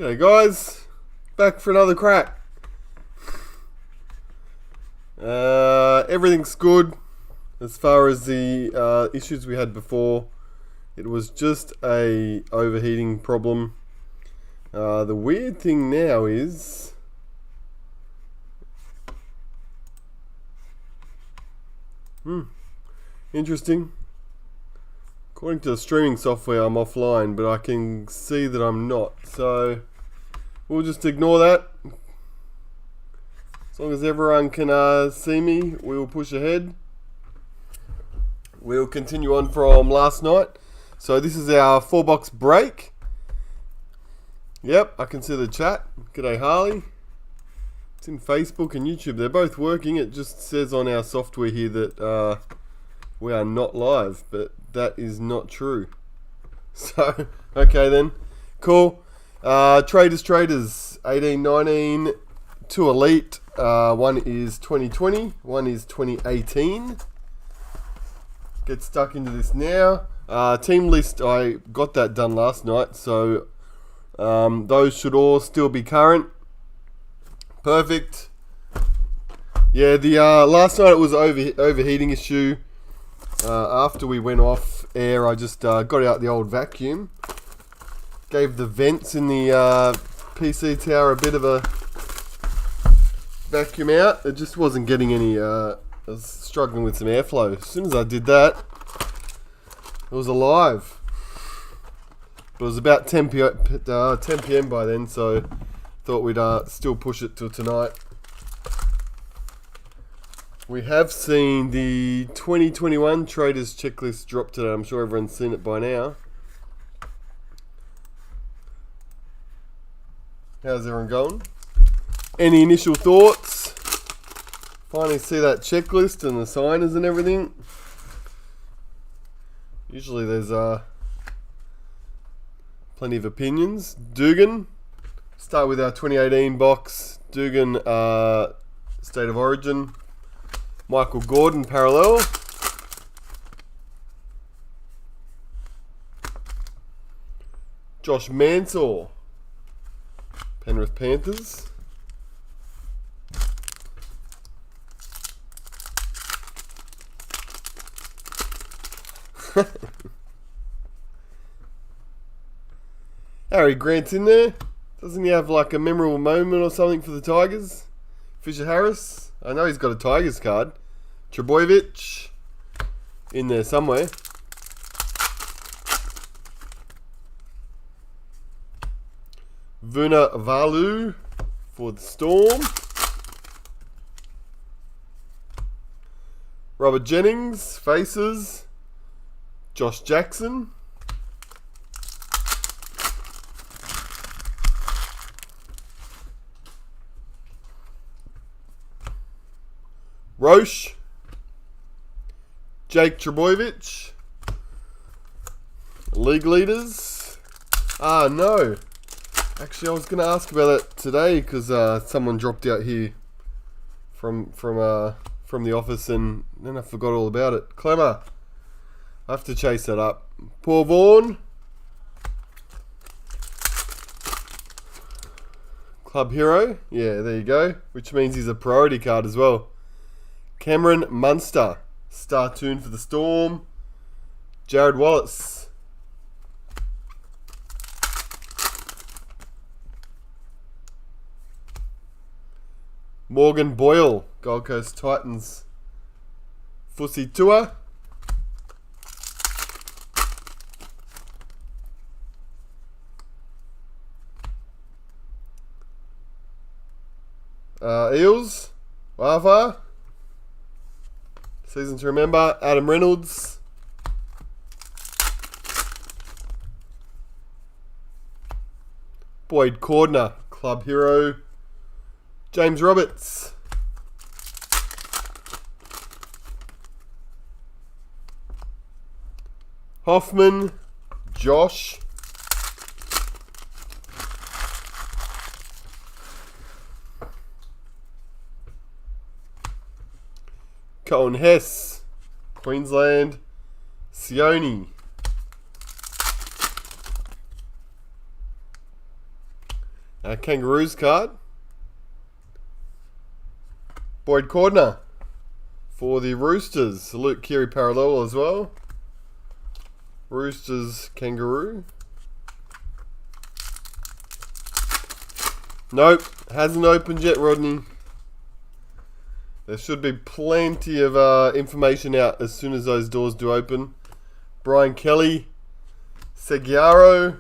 G'day guys, back for another crack. Everything's good as far as the issues we had before. It was just a overheating problem. The weird thing now is interesting. According to the streaming software, I'm offline, but I can see that I'm not. So we'll just ignore that. As long as everyone can see me, we will push ahead. We'll continue on from last night. So this is our 4-box break. Yep, I can see the chat. G'day Harley. It's in Facebook and YouTube. They're both working. It just says on our software here that we are not live, but that is not true. So, okay then. Cool. Traders, 18-19, 2 Elite. One is 2020, one is 2018. Get stuck into this now. Team list, I got that done last night, so those should all still be current. Perfect. Yeah, the last night it was overheating issue. After we went off air, I just got out the old vacuum. Gave the vents in the PC tower a bit of a vacuum out. It just wasn't getting any, I was struggling with some airflow. As soon as I did that, it was alive. But it was about 10 p.m. by then, so thought we'd still push it till tonight. We have seen the 2021 Traders checklist drop today. I'm sure everyone's seen it by now. How's everyone going? Any initial thoughts? Finally see that checklist and the signers and everything. Usually there's plenty of opinions. Dugan. Start with our 2018 box. Dugan State of Origin. Michael Gordon parallel. Josh Mansour, Penrith Panthers. Harry Grant's in there. Doesn't he have like a memorable moment or something for the Tigers? Fisher Harris. I know he's got a Tigers card. Trebojevic in there somewhere. Vuna Valu for the Storm. Robert Jennings, Faces. Josh Jackson. Roche. Jake Trebojevic. League leaders. No. Actually, I was going to ask about that today because someone dropped out here from the office and then I forgot all about it. Clemmer. I have to chase that up. Paul Vaughan. Club Hero. Yeah, there you go. Which means he's a priority card as well. Cameron Munster. Star tune for the Storm. Jared Wallace. Morgan Boyle. Gold Coast Titans. Fussy Tour. Eels. Wava. Season to remember. Adam Reynolds. Boyd Cordner. Club Hero. James Roberts. Hoffman. Josh. Cohen Hess, Queensland, Sione, Kangaroos card. Boyd Cordner for the Roosters. Luke Keary parallel as well. Roosters Kangaroo. Nope, hasn't opened yet, Rodney. There should be plenty of information out as soon as those doors do open. Brian Kelly, Seguiaro,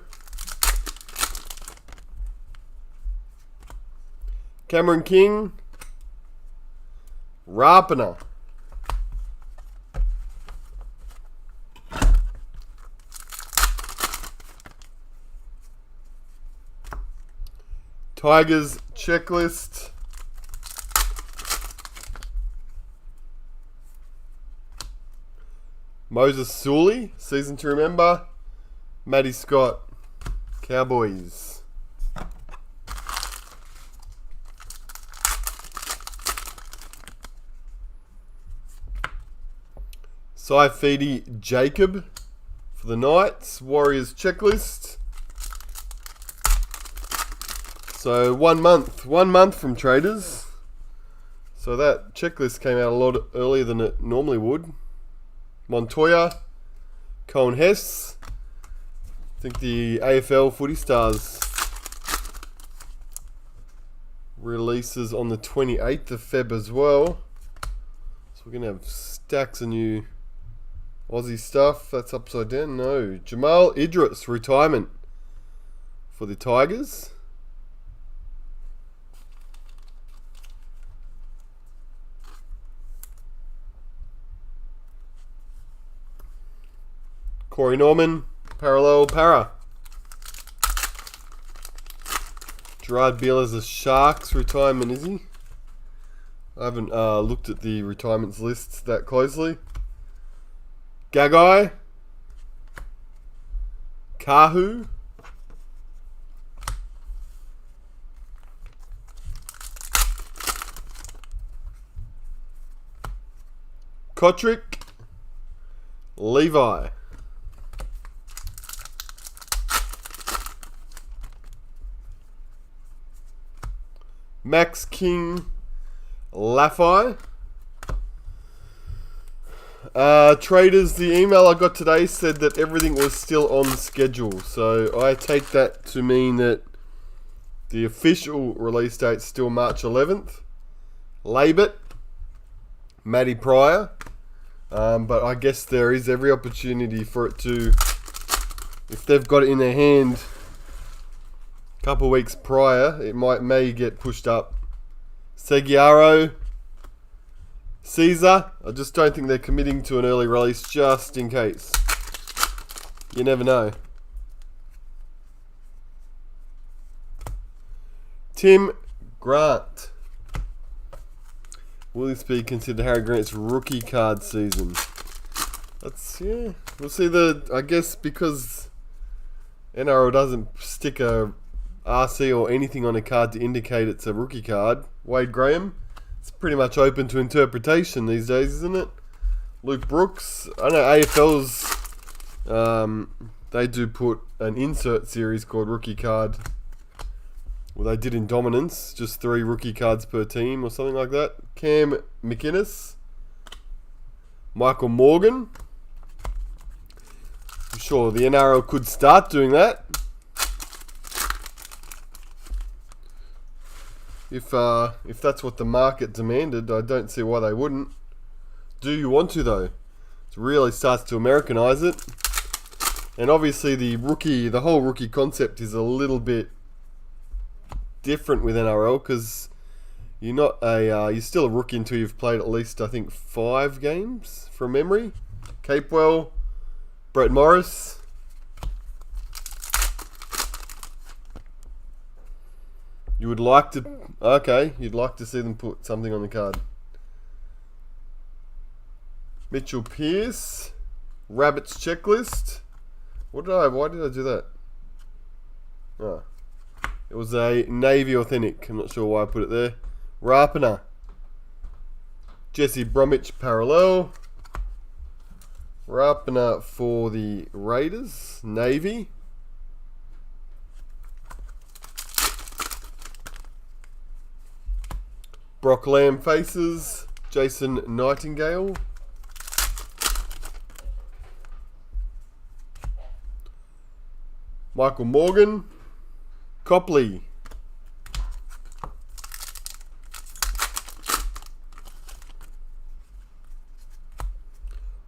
Cameron King, Rapana. Tigers checklist. Moses Sully, season to remember. Matty Scott, Cowboys. Saifidi Jacob for the Knights. Warriors checklist. So 1 month. 1 month from Traders. So that checklist came out a lot earlier than it normally would. Montoya, Cohen Hess. I think the AFL Footy Stars releases on the 28th of Feb as well. So we're going to have stacks of new Aussie stuff. That's upside down. No. Jamal Idris, retirement for the Tigers. Corey Norman, parallel para. Gerard Beale as a Sharks retirement, is he? I haven't looked at the retirements lists that closely. Gagai. Kahu. Kotrick. Levi. Max King, Laffey. Traders, the email I got today said that everything was still on schedule. So I take that to mean that the official release date is still March 11th. Labit, Matty Pryor. But I guess there is every opportunity for it to, if they've got it in their hand couple weeks prior, it may get pushed up. Seguiaro, Caesar. I just don't think they're committing to an early release just in case. You never know. Tim Grant. Will this be considered Harry Grant's rookie card season? Yeah. We'll see I guess because NRL doesn't stick a RC or anything on a card to indicate it's a rookie card. Wade Graham. It's pretty much open to interpretation these days, isn't it? Luke Brooks. I know AFL's they do put an insert series called Rookie Card. Well, they did in Dominance, just 3 rookie cards per team or something like that. Cam McInnes. Michael Morgan. I'm sure the NRL could start doing that. If that's what the market demanded, I don't see why they wouldn't. Do you want to, though? It really starts to Americanize it. And obviously the whole rookie concept is a little bit different with NRL because you're still a rookie until you've played at least, I think, 5 games from memory. Capewell, Brett Morris. You'd like to see them put something on the card. Mitchell Pearce, Rabbits checklist. Why did I do that? Oh. It was a Navy Authentic. I'm not sure why I put it there. Rapana. Jesse Bromwich parallel. Rapana for the Raiders. Navy. Brock Lamb faces. Jason Nightingale. Michael Morgan. Copley.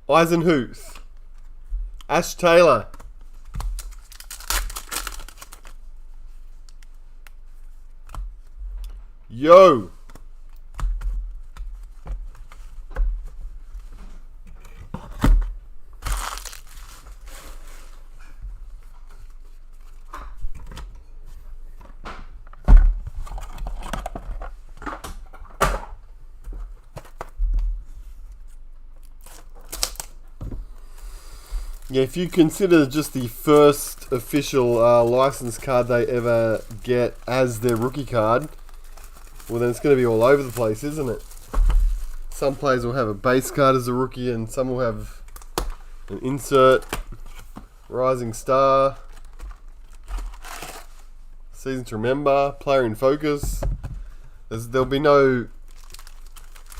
Eisenhuth. Ash Taylor. Yo. Yeah, if you consider just the first official license card they ever get as their rookie card, well then it's going to be all over the place, isn't it? Some players will have a base card as a rookie and some will have an insert, rising star, season to remember, player in focus. There'll be no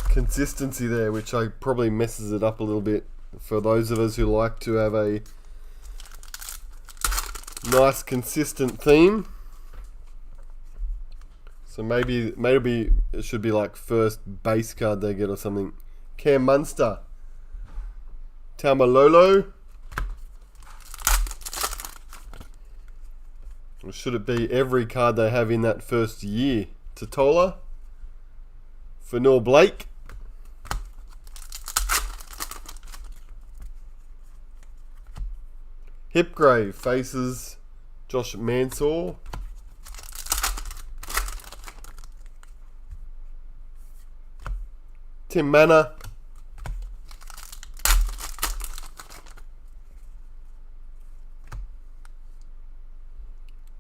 consistency there, which probably messes it up a little bit for those of us who like to have a nice consistent theme. So maybe it should be like first base card they get or something. Cam Munster. Taumalolo. Or should it be every card they have in that first year? Totola. Fanor Blake. Hipgrave faces Josh Mansour. Tim Manor.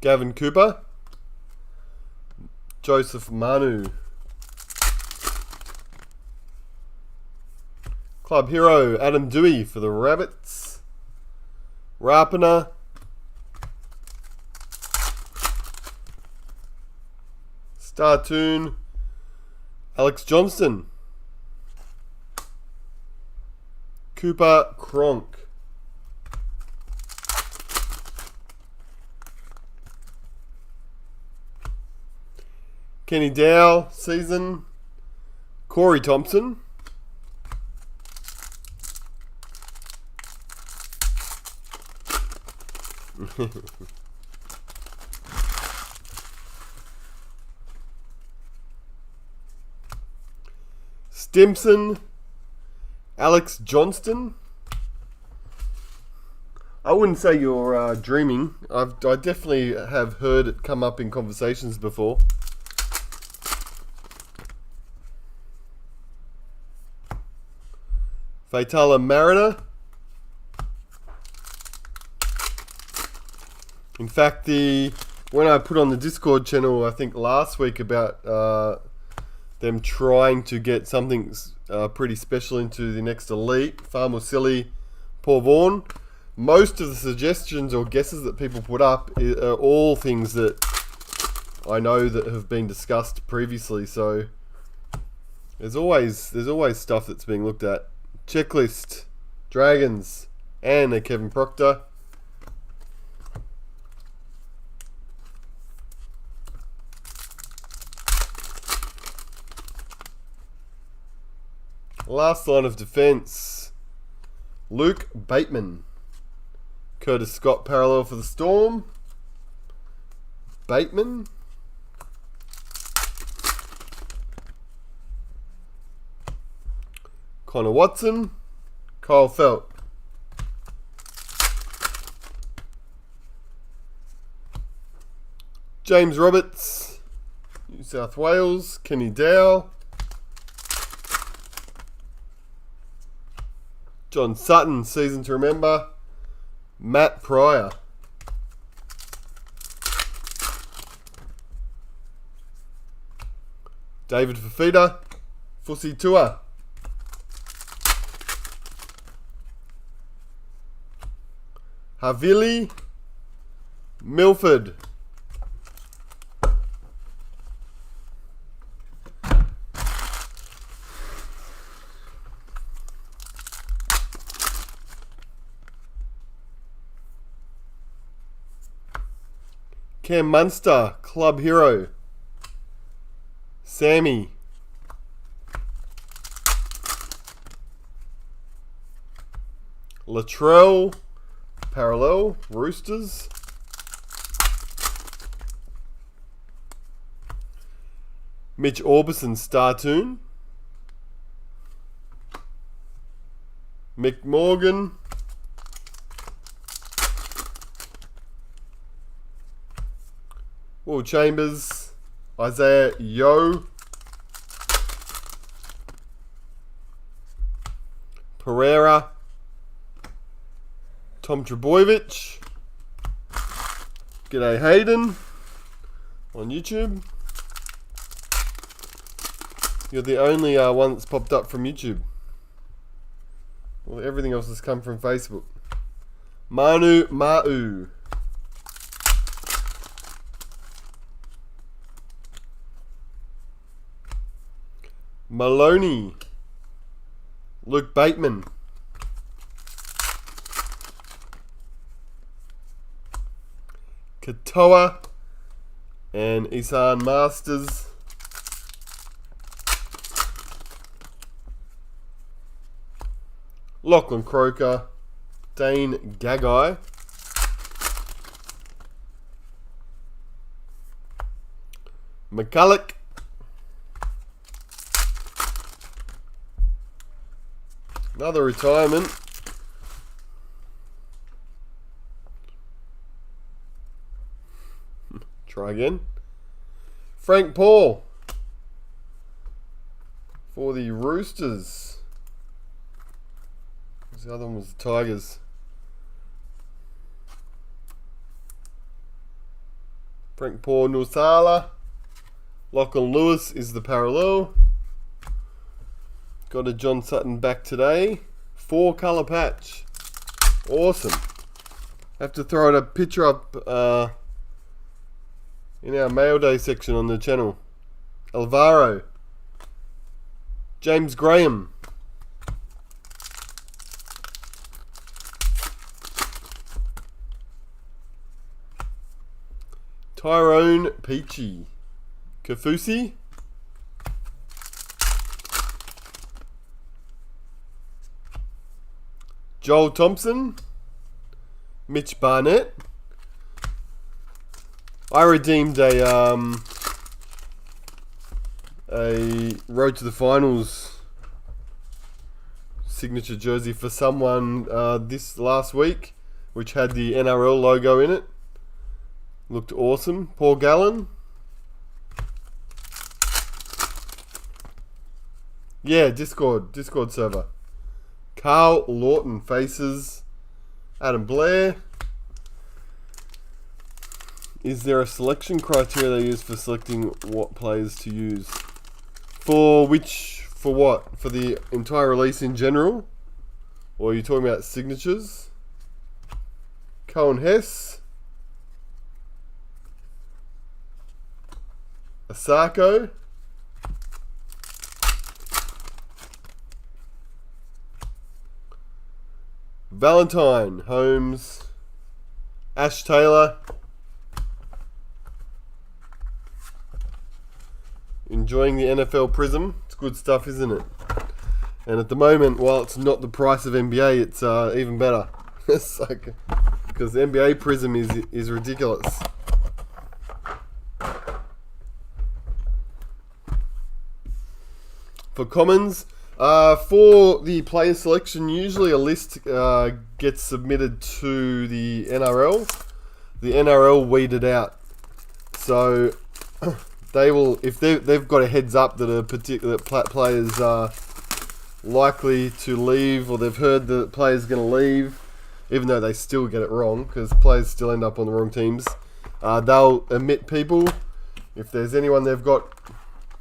Gavin Cooper. Joseph Manu. Club hero Adam Dewey for the Rabbits. Rapana. Startoon. Alex Johnston. Cooper Cronk. Kenny Dow season. Corey Thompson. Stimson. Alex Johnston. I wouldn't say you're dreaming. I definitely have heard it come up in conversations before. Fatala Mariner. In fact, when I put on the Discord channel, I think last week about them trying to get something pretty special into the next elite, Farmusili, Paul Vaughan, most of the suggestions or guesses that people put up are all things that I know that have been discussed previously. So there's always stuff that's being looked at. Checklist, Dragons, and a Kevin Proctor. Last line of defence, Luke Bateman. Curtis Scott parallel for the Storm. Bateman. Connor Watson. Kyle Felt. James Roberts. New South Wales. Kenny Dow. John Sutton, season to remember. Matt Pryor. David Fafita. Fussy Tua. Havili. Milford. Cam Munster, club hero. Sammy. Latrell, parallel, Roosters. Mitch Orbison, Startoon. Mick Morgan. Will Chambers. Isaiah Yo. Pereira. Tom Trebojevic. G'day Hayden on YouTube. You're the only one that's popped up from YouTube. Well, everything else has come from Facebook. Manu Ma'u. Maloney. Luke Bateman. Katoa and Isan Masters. Lachlan Croker. Dane Gagai. McCulloch. Another retirement. Try again. Frank Paul for the Roosters. The other one was the Tigers. Frank Paul Nusala. Lachlan Lewis is the parallel. Got a John Sutton back today. 4-colour patch. Awesome. Have to throw a picture up in our mail day section on the channel. Alvaro. James Graham. Tyrone Peachy. Kafusi. Joel Thompson. Mitch Barnett. I redeemed a Road to the Finals signature jersey for someone this last week, which had the NRL logo in it. Looked awesome. Paul Gallen. Yeah, Discord server. Carl Lawton faces Adam Blair. Is there a selection criteria they use for selecting what players to use? For which? For what? For the entire release in general? Or are you talking about signatures? Cohen Hess. Asako. Valentine, Holmes, Ash Taylor. Enjoying the NFL Prism. It's good stuff, isn't it? And at the moment, while it's not the price of NBA, it's even better. It's like, because the NBA Prism is ridiculous. For commons, for the player selection, usually a list gets submitted to the NRL. The NRL weed it out. So they will, if they've got a heads up that a particular players are likely to leave, or they've heard that the player's going to leave, even though they still get it wrong because players still end up on the wrong teams, they'll omit people. If there's anyone they've got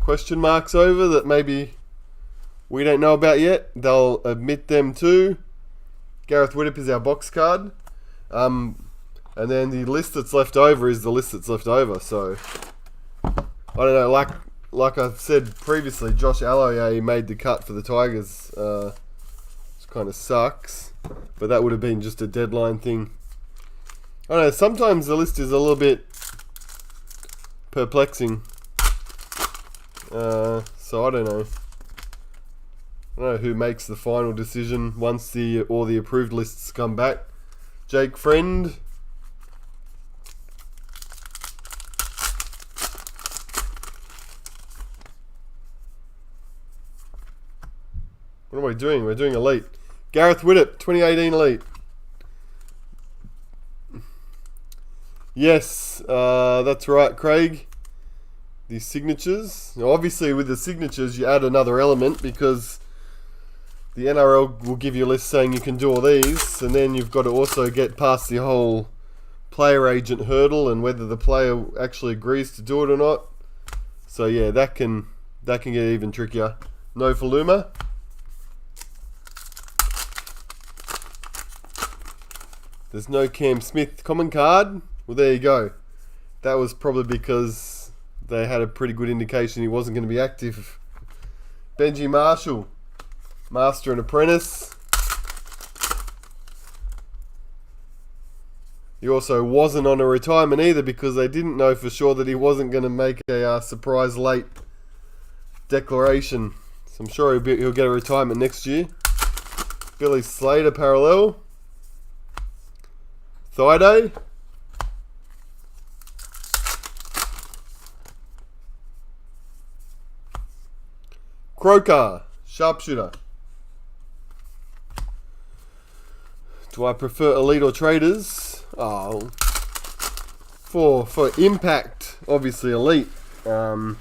question marks over that maybe we don't know about yet, they'll omit them too. Gareth Widdop is our box card. And then the list that's left over is the list that's left over. So, I don't know, like I've said previously, Josh Aloiai made the cut for the Tigers. Which kind of sucks. But that would have been just a deadline thing. I don't know, sometimes the list is a little bit perplexing. So I don't know. I don't know who makes the final decision once all the approved lists come back. Jake Friend. What are we doing? We're doing Elite. Gareth Widdop, 2018 Elite. Yes, that's right, Craig. The signatures. Now, obviously, with the signatures, you add another element because the NRL will give you a list saying you can do all these, and then you've got to also get past the whole player agent hurdle and whether the player actually agrees to do it or not. So yeah, that can get even trickier. No Faluma. There's no Cam Smith common card. Well, there you go. That was probably because they had a pretty good indication he wasn't going to be active. Benji Marshall, Master and Apprentice. He also wasn't on a retirement either because they didn't know for sure that he wasn't going to make a surprise late declaration. So I'm sure he'll get a retirement next year. Billy Slater parallel. Thaiday. Croker, sharpshooter. Do I prefer Elite or Traders? Oh, for impact, obviously Elite. Because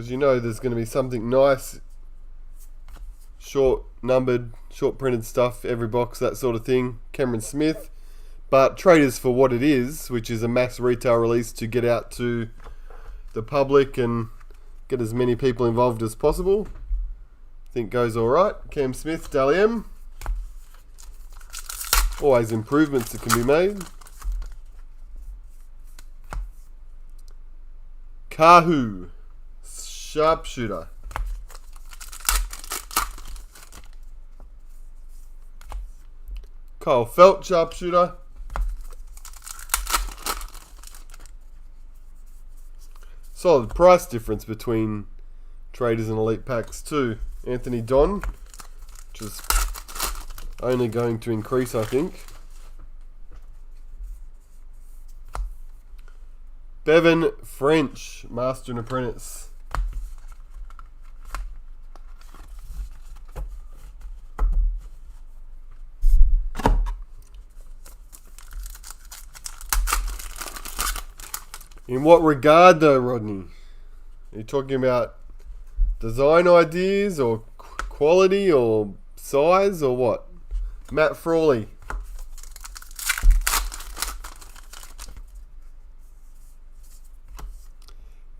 you know there's going to be something nice, short numbered, short printed stuff, every box, that sort of thing. Cameron Smith. But Traders for what it is, which is a mass retail release to get out to the public and get as many people involved as possible. I think goes alright. Cam Smith, Dally M. Always improvements that can be made. Kahu, sharpshooter. Kyle Felt, sharpshooter. Solid price difference between Traders and Elite packs too. Anthony Don, which is only going to increase, I think. Bevan French, Master and Apprentice. In what regard though, Rodney? Are you talking about design ideas or quality or size or what? Matt Frawley.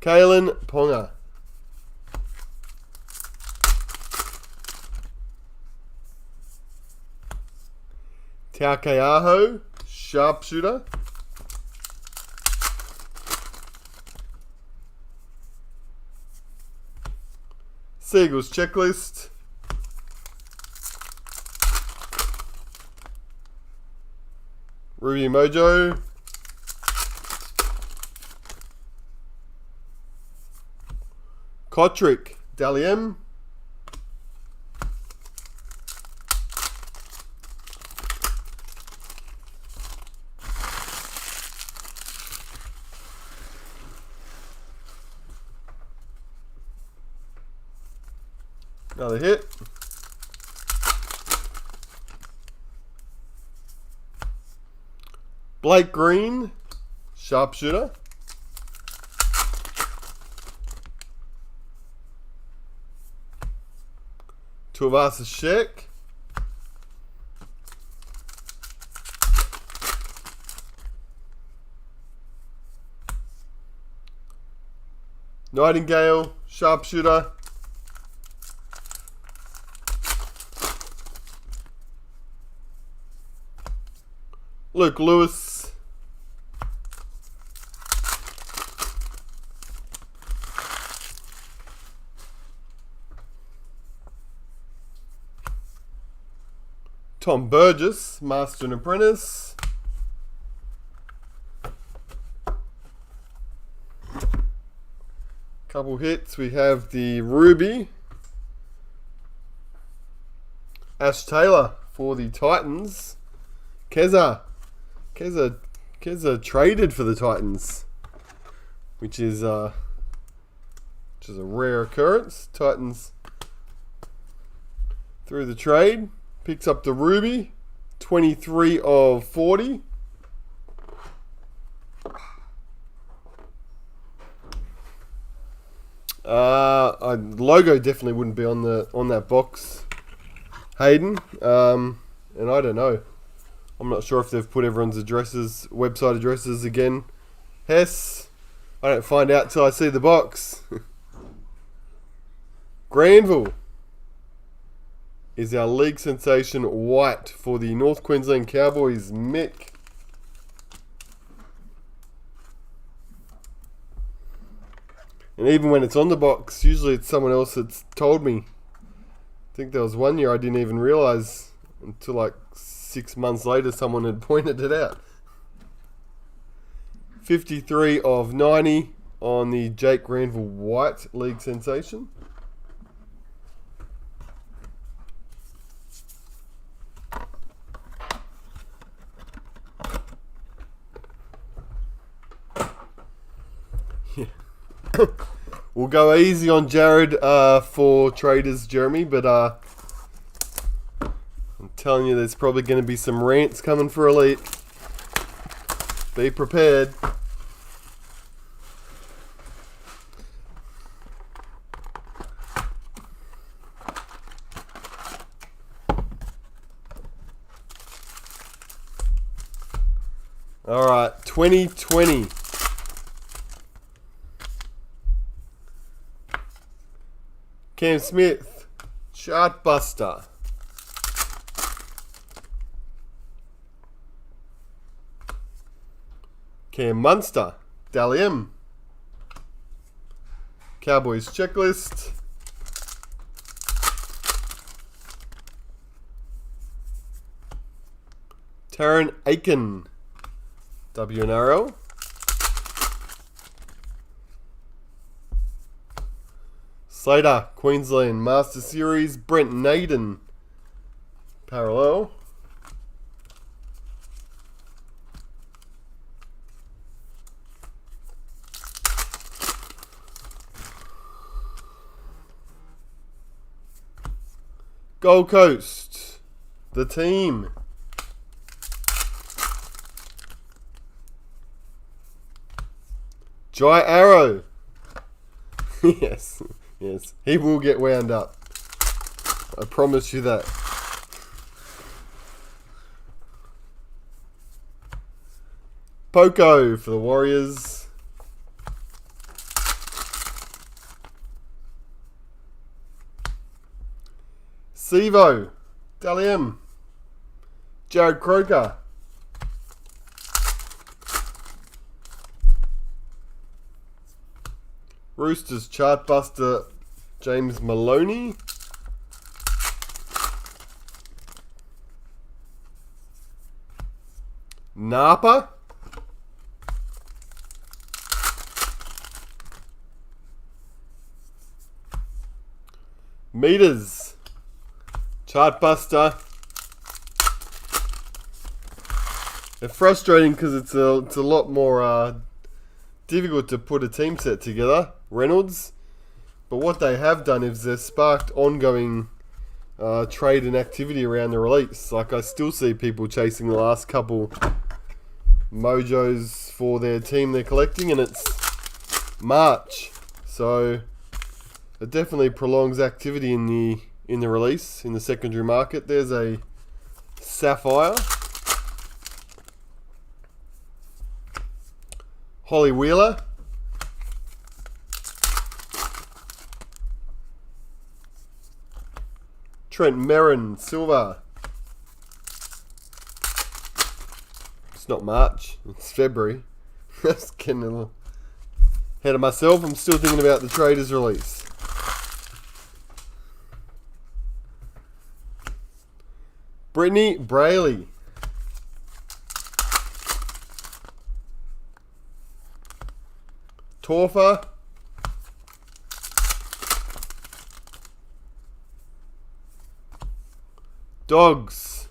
Kalen Ponga. Taukeaho, sharpshooter. Seagulls checklist. Ruby Mojo. Kotrick, Dally M. Another hit. Blake Green, sharpshooter. Tuivasa Sheck. Nightingale, sharpshooter. Luke Lewis. Tom Burgess, Master and Apprentice. Couple hits. We have the Rugby. Ash Taylor for the Titans. Keza traded for the Titans, which is a rare occurrence. Titans through the trade picks up the Rugby, 23 of 40. Logo definitely wouldn't be on that box, Hayden. And I don't know. I'm not sure if they've put everyone's website addresses again. Hess, I don't find out till I see the box. Granville is our league sensation white for the North Queensland Cowboys, Mick. And even when it's on the box, usually it's someone else that's told me. I think there was one year I didn't even realise until like 6 months later someone had pointed it out. 53 of 90 on the Jake Granville White league sensation. Yeah. We'll go easy on Jared for traders, Jeremy, but I'm telling you there's probably going to be some rants coming for Elite. Be prepared. All right, 2020. Cam Smith, Chartbuster. Cam Munster, Dalian. Cowboys checklist. Taryn Aiken, WNRL. Slater, Queensland Master Series. Brent Naden, parallel. Gold Coast, the team. Jai Arrow. Yes. Yes, he will get wound up. I promise you that. Poco for the Warriors. Sevo, Dalian. Jared Croker. Roosters Chartbuster, James Maloney. Napa. Meters, Chartbuster. They're frustrating because it's a lot more difficult to put a team set together. Reynolds, but what they have done is they've sparked ongoing trade and activity around the release. Like, I still see people chasing the last couple mojos for their team they're collecting, and it's March, so it definitely prolongs activity in the release in the secondary market. There's a Sapphire. Holly Wheeler. Trent Merrin, Silver. It's not March, it's February. Just getting a little ahead of myself. I'm still thinking about the traders release. Brittany Brayley. Torfa. Dogs.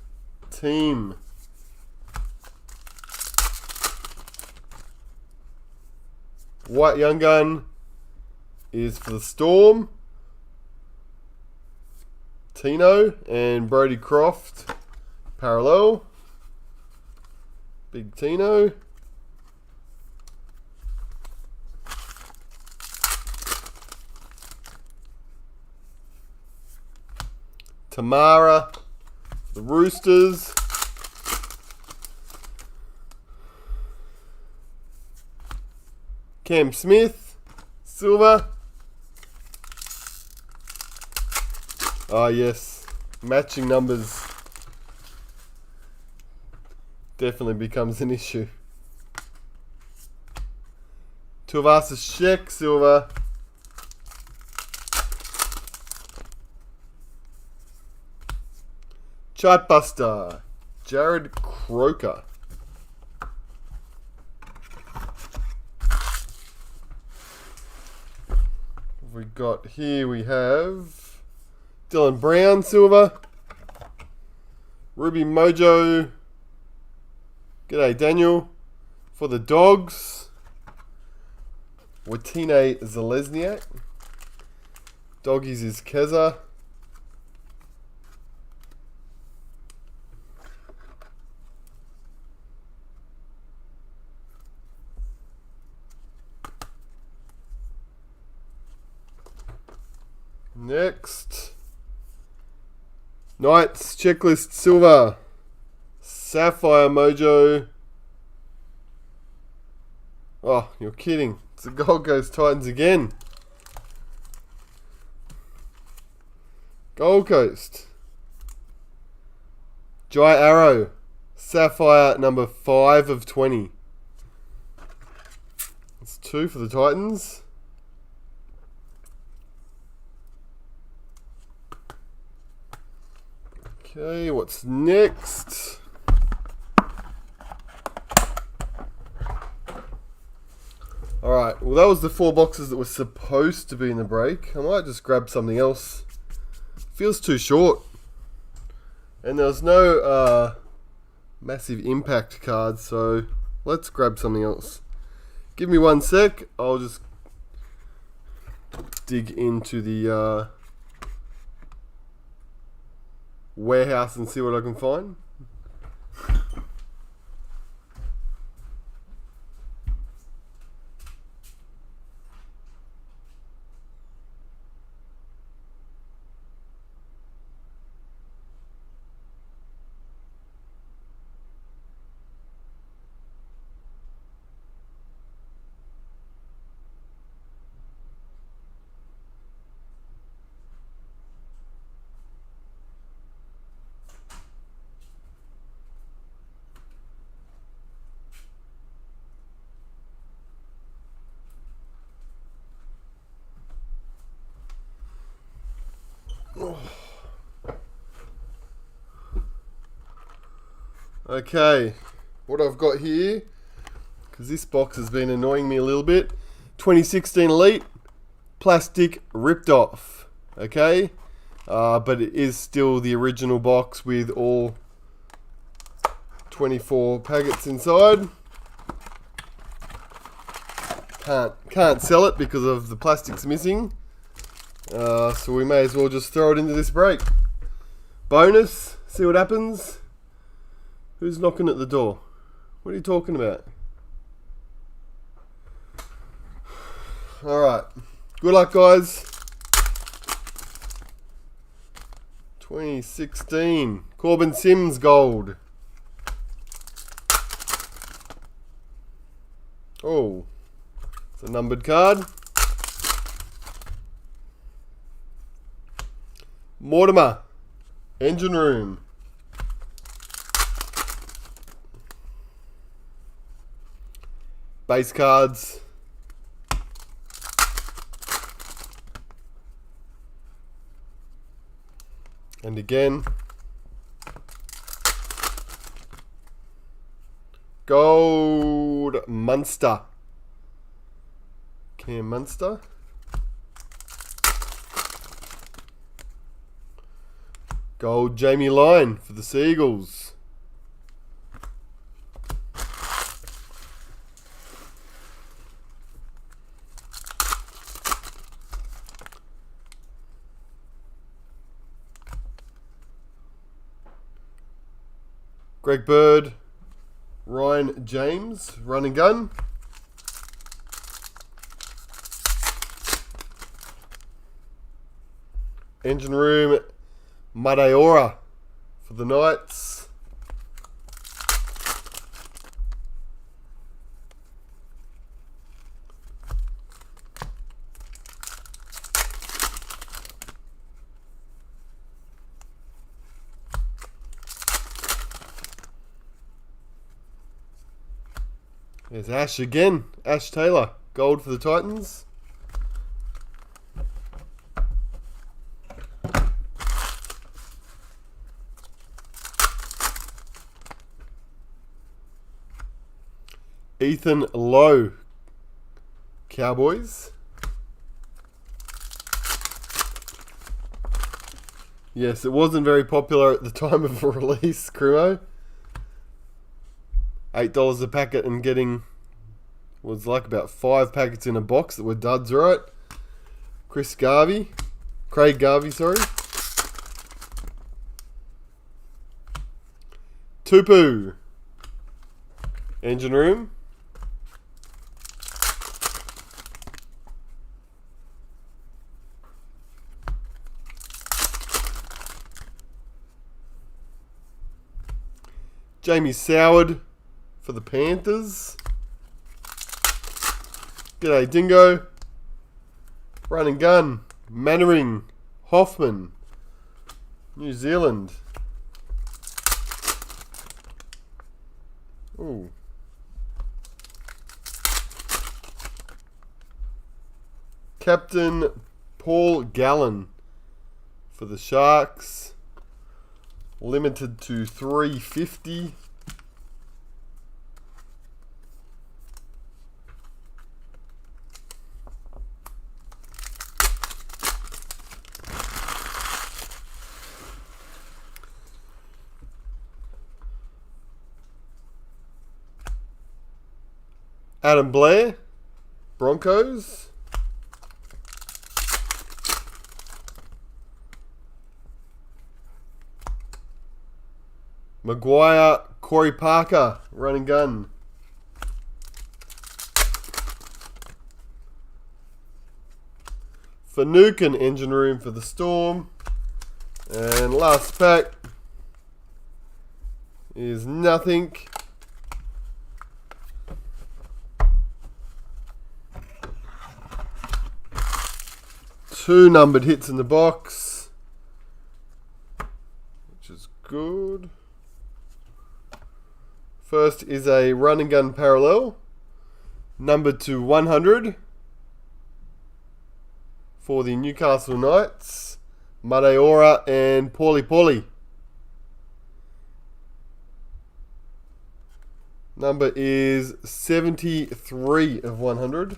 Team. White Young Gun is for the Storm. Tino and Brody Croft. Parallel. Big Tino. Tamara, the Roosters. Cam Smith, silver. Ah, yes, matching numbers definitely becomes an issue. Tuivasa Sheck, silver. Chartbuster, Jared Croker. We got here, we have Dylan Brown, silver. Ruby Mojo. G'day, Daniel. For the Dogs, Watine Zalesniak. Doggies is Keza. Next, Knights Checklist silver. Sapphire Mojo. Oh, you're kidding. It's the Gold Coast Titans again. Gold Coast. Jai Arrow. Sapphire number 5 of 20. That's 2 for the Titans. Okay, what's next? Alright, well that was the 4 boxes that were supposed to be in the break. I might just grab something else. Feels too short. And there was no massive impact cards, so let's grab something else. Give me 1 sec, I'll just dig into the warehouse and see what I can find. Okay, what I've got here, because this box has been annoying me a little bit, 2016 Elite, plastic ripped off, okay, but it is still the original box with all 24 packets inside. Can't sell it because of the plastic's missing, so we may as well just throw it into this break. Bonus, see what happens. Who's knocking at the door? What are you talking about? Alright. Good luck, guys. 2016. Corbin Sims gold. Oh. It's a numbered card. Mortimer. Engine room. Base cards. And again. Gold Munster. Cam Munster. Gold Jamie Lyon for the Seagulls. Greg Bird, Ryan James, run and gun. Engine Room, Madeira for the Knights. There's Ash again. Ash Taylor. Gold for the Titans. Ethan Lowe. Cowboys. Yes, it wasn't very popular at the time of release, Crimo. $8 a packet and getting was like about 5 packets in a box that were duds, right? Craig Garvey, sorry. Tupu. Engine Room. Jamie Soward for the Panthers. G'day Dingo. Run and gun. Mannering. Hoffman. New Zealand. Ooh. Captain Paul Gallen for the Sharks. Limited to 350. Adam Blair, Broncos. Maguire, Corey Parker, run and gun. Finucane, Engine Room for the Storm. And last pack is nothing. Two numbered hits in the box, which is good. First is a run and gun parallel, numbered to 100 for the Newcastle Knights, Madeira and Paulie. Number is 73 of 100.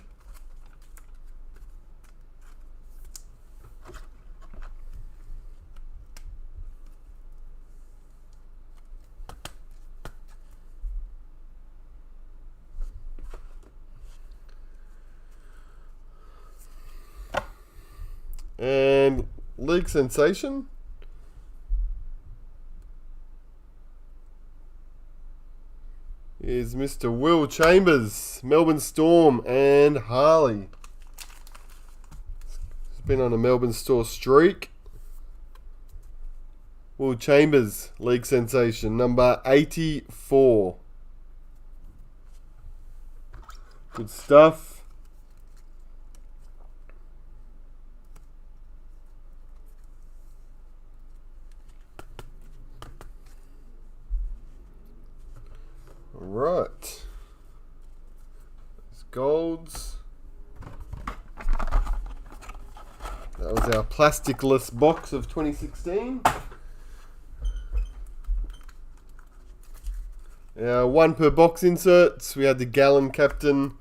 And League Sensation is Mr. Will Chambers, Melbourne Storm and Harley. He's been on a Melbourne Storm streak. Will Chambers, League Sensation, number 84. Good stuff. Right. There's golds. That was our plasticless box of 2016. Our one per box inserts. We had the Gallen captain,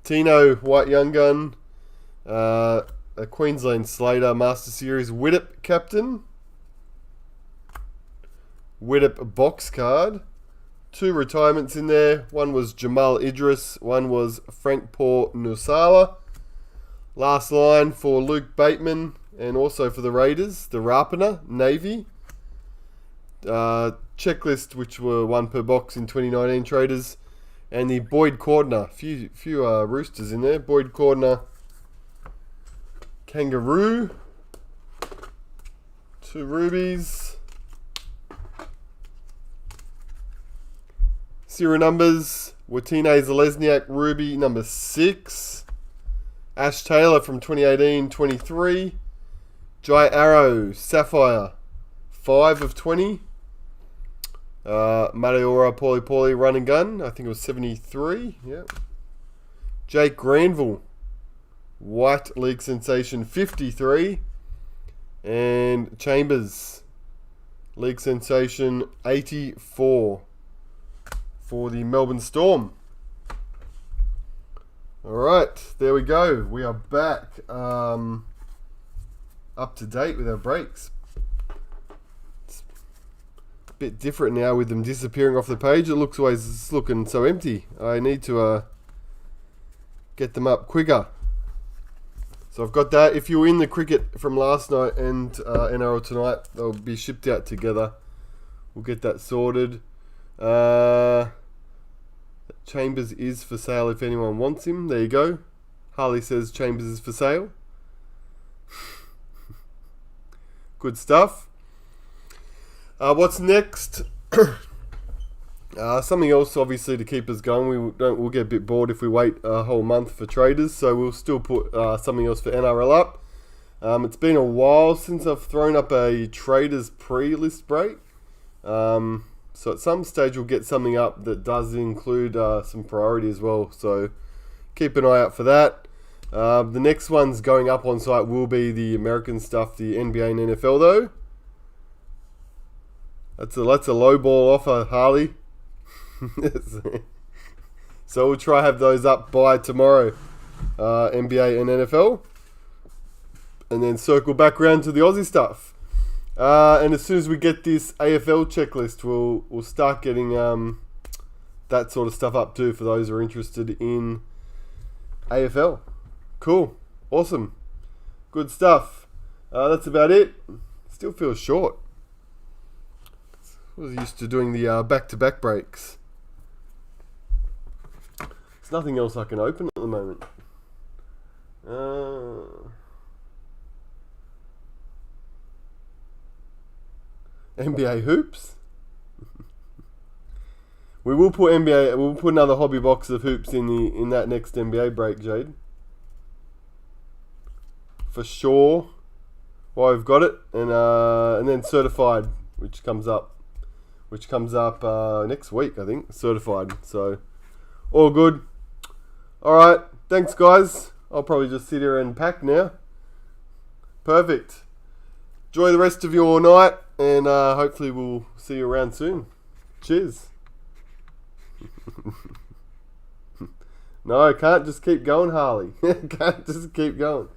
Tino White Young Gun, a Queensland Slater Master Series Widdop captain. Widdop box card. 2 retirements in there. One was Jamal Idris. One was Frank Paul Nusala. Last line for Luke Bateman. And also for the Raiders, the Rapana, Navy. Checklist, which were 1 per box in 2019 traders. And the Boyd Cordner. Few Roosters in there. Boyd Cordner. Kangaroo. 2 rubies. Serial numbers. Watine Zalesniak, ruby number 6. Ash Taylor from 2018-23. Jai Arrow, Sapphire, 5 of 20. Mariora Pauly run and gun, I think it was 73. Yeah. Jake Granville, White League Sensation, 53. And Chambers, League Sensation, 84 for the Melbourne Storm. Alright, there we go. We are back up to date with our breaks. It's a bit different now with them disappearing off the page. It looks always it's looking so empty. I need to get them up quicker. So I've got that. If you're in the cricket from last night and NRL tonight, they'll be shipped out together. We'll get that sorted. Chambers is for sale if anyone wants him. There you go. Harley says Chambers is for sale. Good stuff. What's next? Something else, obviously, to keep us going. We'll get a bit bored if we wait a whole month for traders, so we'll still put something else for NRL up. It's been a while since I've thrown up a traders pre-list break. So at some stage we'll get something up that does include some priority as well. So keep an eye out for that. The next one's going up on site will be the American stuff, the NBA and NFL though. That's a low ball offer, Harley. So we'll try have those up by tomorrow, NBA and NFL, and then circle back around to the Aussie stuff. And as soon as we get this AFL checklist, we'll start getting that sort of stuff up too for those who are interested in AFL. Cool, awesome, good stuff. That's about it. Still feels short. I was used to doing the back-to-back breaks. There's nothing else I can open at the moment. NBA hoops. We will put NBA. We'll put another hobby box of hoops in that next NBA break, Jade. For sure. Well, I've got it, and then certified, which comes up next week, I think. Certified. So all good. All right. Thanks, guys. I'll probably just sit here and pack now. Perfect. Enjoy the rest of your night, and hopefully we'll see you around soon. Cheers. No, I can't just keep going, Harley. Can't just keep going.